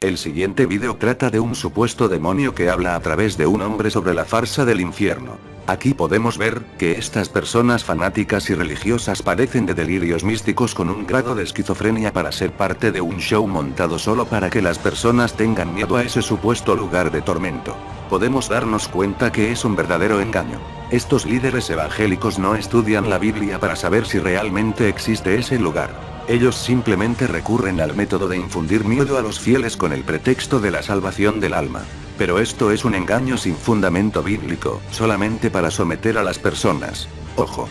El siguiente vídeo trata de un supuesto demonio que habla a través de un hombre sobre la farsa del infierno. Aquí podemos ver que estas personas fanáticas y religiosas padecen de delirios místicos con un grado de esquizofrenia para ser parte de un show montado solo para que las personas tengan miedo a ese supuesto lugar de tormento. Podemos darnos cuenta que es un verdadero engaño. Estos líderes evangélicos no estudian la Biblia para saber si realmente existe ese lugar. Ellos simplemente recurren al método de infundir miedo a los fieles con el pretexto de la salvación del alma. Pero esto es un engaño sin fundamento bíblico, solamente para someter a las personas. Ojo.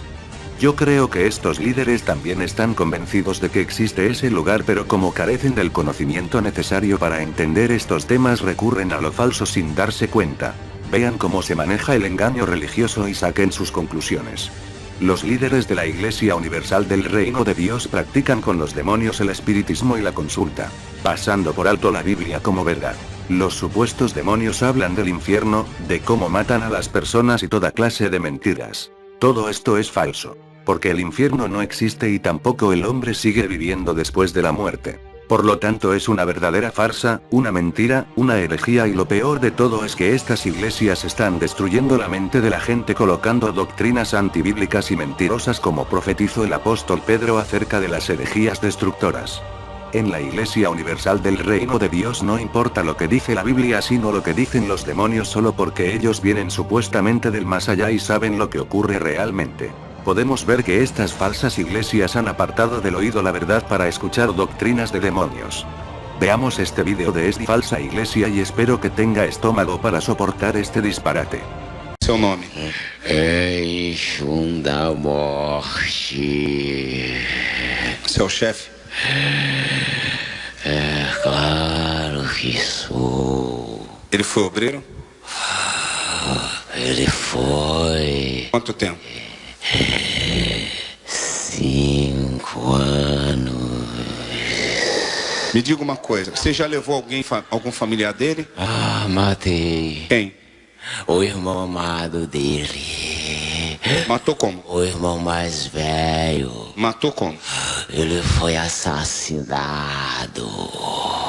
Yo creo que estos líderes también están convencidos de que existe ese lugar, pero como carecen del conocimiento necesario para entender estos temas, recurren a lo falso sin darse cuenta. Vean cómo se maneja el engaño religioso y saquen sus conclusiones. Los líderes de la Iglesia Universal del Reino de Dios practican con los demonios el espiritismo y la consulta, pasando por alto la Biblia como verdad. Los supuestos demonios hablan del infierno, de cómo matan a las personas y toda clase de mentiras. Todo esto es falso, porque el infierno no existe y tampoco el hombre sigue viviendo después de la muerte. Por lo tanto es una verdadera farsa, una mentira, una herejía, y lo peor de todo es que estas iglesias están destruyendo la mente de la gente colocando doctrinas antibíblicas y mentirosas como profetizó el apóstol Pedro acerca de las herejías destructoras. En la Iglesia Universal del Reino de Dios no importa lo que dice la Biblia sino lo que dicen los demonios, solo porque ellos vienen supuestamente del más allá y saben lo que ocurre realmente. Podemos ver que estas falsas iglesias han apartado del oído la verdad para escuchar doctrinas de demonios. Veamos este vídeo de esta falsa iglesia y espero que tenga estómago para soportar este disparate. Seu nome? Eixo da morte. Seu chefe? É claro que sou. Ele foi obreiro? Ele foi. Quanto tempo? 5 anos. Me diga uma coisa, você já levou algum familiar dele? Ah, matei. Quem? O irmão amado dele. Matou como? O irmão mais velho. Matou como? Ele foi assassinado.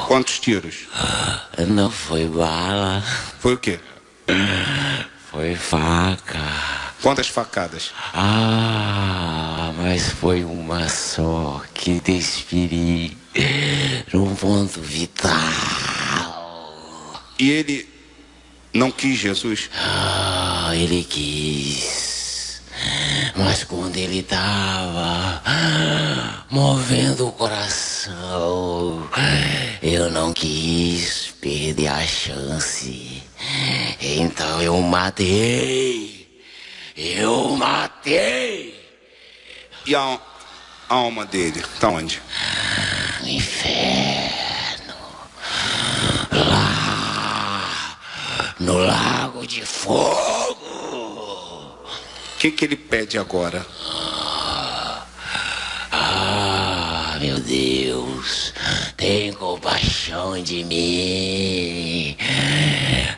Quantos tiros? Não foi bala. Foi o quê? Foi faca. Quantas facadas? Ah, mas foi uma só que desferi num ponto vital. E ele não quis Jesus? Ah, ele quis. Mas quando ele tava movendo o coração, eu não quis perder a chance. Então eu matei. Eu matei! E a alma dele, tá onde? No inferno. Lá. No lago de fogo. O que ele pede agora? Ah, meu Deus. Tem compaixão de mim.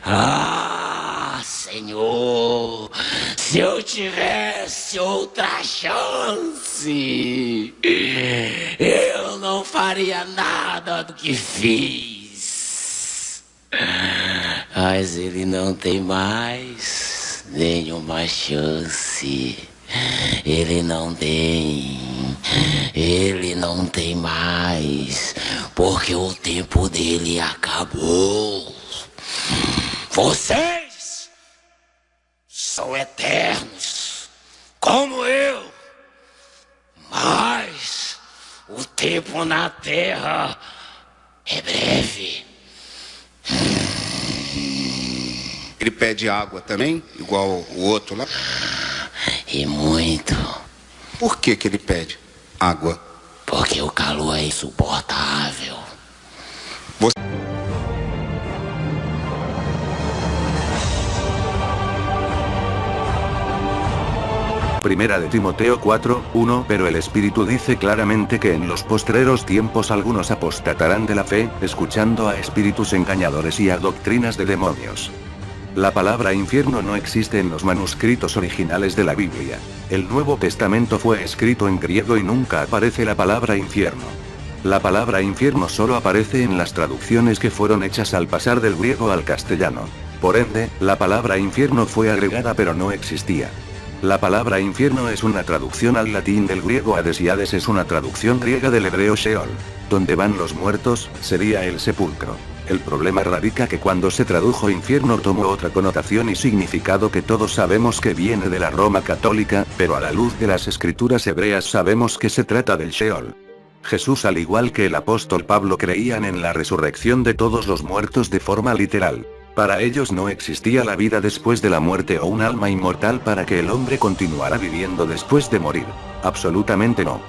Ah, Senhor. Se eu tivesse outra chance, eu não faria nada do que fiz. Mas ele não tem mais nenhuma chance. Ele não tem. Ele não tem mais. Porque o tempo dele acabou. Vocês são eternos, como eu, mas o tempo na terra é breve. Ele pede água também, igual o outro lá? E muito. Por que ele pede água? Porque o calor é insuportável. Você... 1 de Timoteo 4:1. Pero el Espíritu dice claramente que en los postreros tiempos algunos apostatarán de la fe, escuchando a espíritus engañadores y a doctrinas de demonios. La palabra infierno no existe en los manuscritos originales de la Biblia. El Nuevo Testamento fue escrito en griego y nunca aparece la palabra infierno. La palabra infierno solo aparece en las traducciones que fueron hechas al pasar del griego al castellano. Por ende, la palabra infierno fue agregada pero no existía. La palabra infierno es una traducción al latín del griego Hades y Hades es una traducción griega del hebreo Sheol. Donde van los muertos, sería el sepulcro. El problema radica que cuando se tradujo infierno tomó otra connotación y significado que todos sabemos que viene de la Roma católica, pero a la luz de las escrituras hebreas sabemos que se trata del Sheol. Jesús al igual que el apóstol Pablo creían en la resurrección de todos los muertos de forma literal. Para ellos no existía la vida después de la muerte o un alma inmortal para que el hombre continuara viviendo después de morir. Absolutamente no.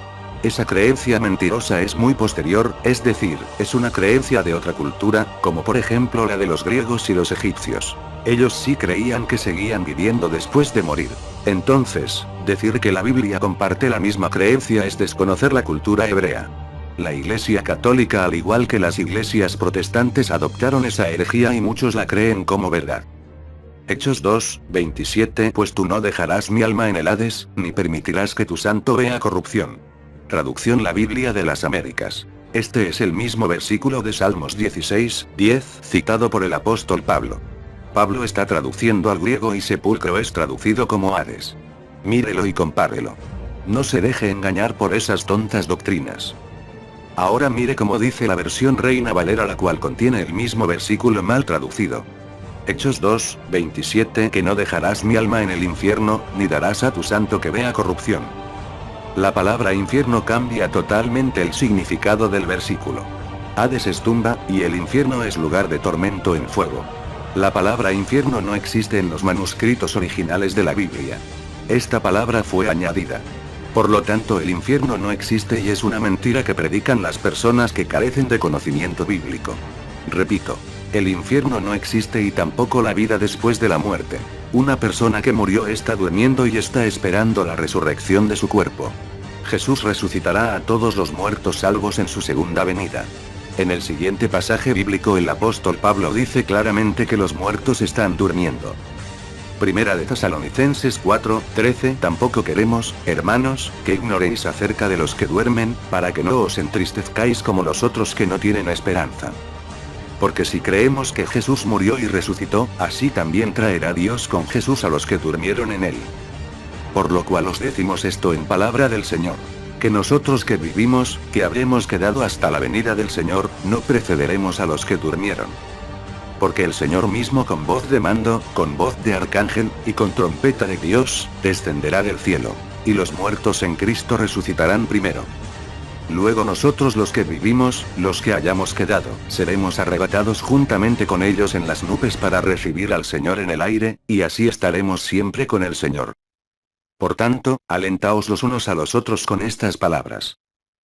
Esa creencia mentirosa es muy posterior, es decir, es una creencia de otra cultura, como por ejemplo la de los griegos y los egipcios. Ellos sí creían que seguían viviendo después de morir. Entonces, decir que la Biblia comparte la misma creencia es desconocer la cultura hebrea. La Iglesia Católica al igual que las iglesias protestantes adoptaron esa herejía y muchos la creen como verdad. Hechos 2, 27 Pues tú no dejarás mi alma en el Hades, ni permitirás que tu santo vea corrupción. Traducción La Biblia de las Américas. Este es el mismo versículo de Salmos 16, 10, citado por el apóstol Pablo. Pablo está traduciendo al griego y sepulcro es traducido como Hades. Mírelo y compárelo. No se deje engañar por esas tontas doctrinas. Ahora mire cómo dice la versión Reina Valera, la cual contiene el mismo versículo mal traducido. Hechos 2, 27 Que no dejarás mi alma en el infierno, ni darás a tu santo que vea corrupción. La palabra infierno cambia totalmente el significado del versículo. Hades es tumba, y el infierno es lugar de tormento en fuego. La palabra infierno no existe en los manuscritos originales de la Biblia. Esta palabra fue añadida. Por lo tanto, el infierno no existe y es una mentira que predican las personas que carecen de conocimiento bíblico. Repito, el infierno no existe y tampoco la vida después de la muerte. Una persona que murió está durmiendo y está esperando la resurrección de su cuerpo. Jesús resucitará a todos los muertos salvos en su segunda venida. En el siguiente pasaje bíblico el apóstol Pablo dice claramente que los muertos están durmiendo. Primera de Tesalonicenses 4, 13 Tampoco queremos, hermanos, que ignoréis acerca de los que duermen, para que no os entristezcáis como los otros que no tienen esperanza. Porque si creemos que Jesús murió y resucitó, así también traerá Dios con Jesús a los que durmieron en él. Por lo cual os decimos esto en palabra del Señor. Que nosotros que vivimos, que habremos quedado hasta la venida del Señor, no precederemos a los que durmieron. Porque el Señor mismo con voz de mando, con voz de arcángel, y con trompeta de Dios, descenderá del cielo. Y los muertos en Cristo resucitarán primero. Luego nosotros los que vivimos, los que hayamos quedado, seremos arrebatados juntamente con ellos en las nubes para recibir al Señor en el aire, y así estaremos siempre con el Señor. Por tanto, alentaos los unos a los otros con estas palabras.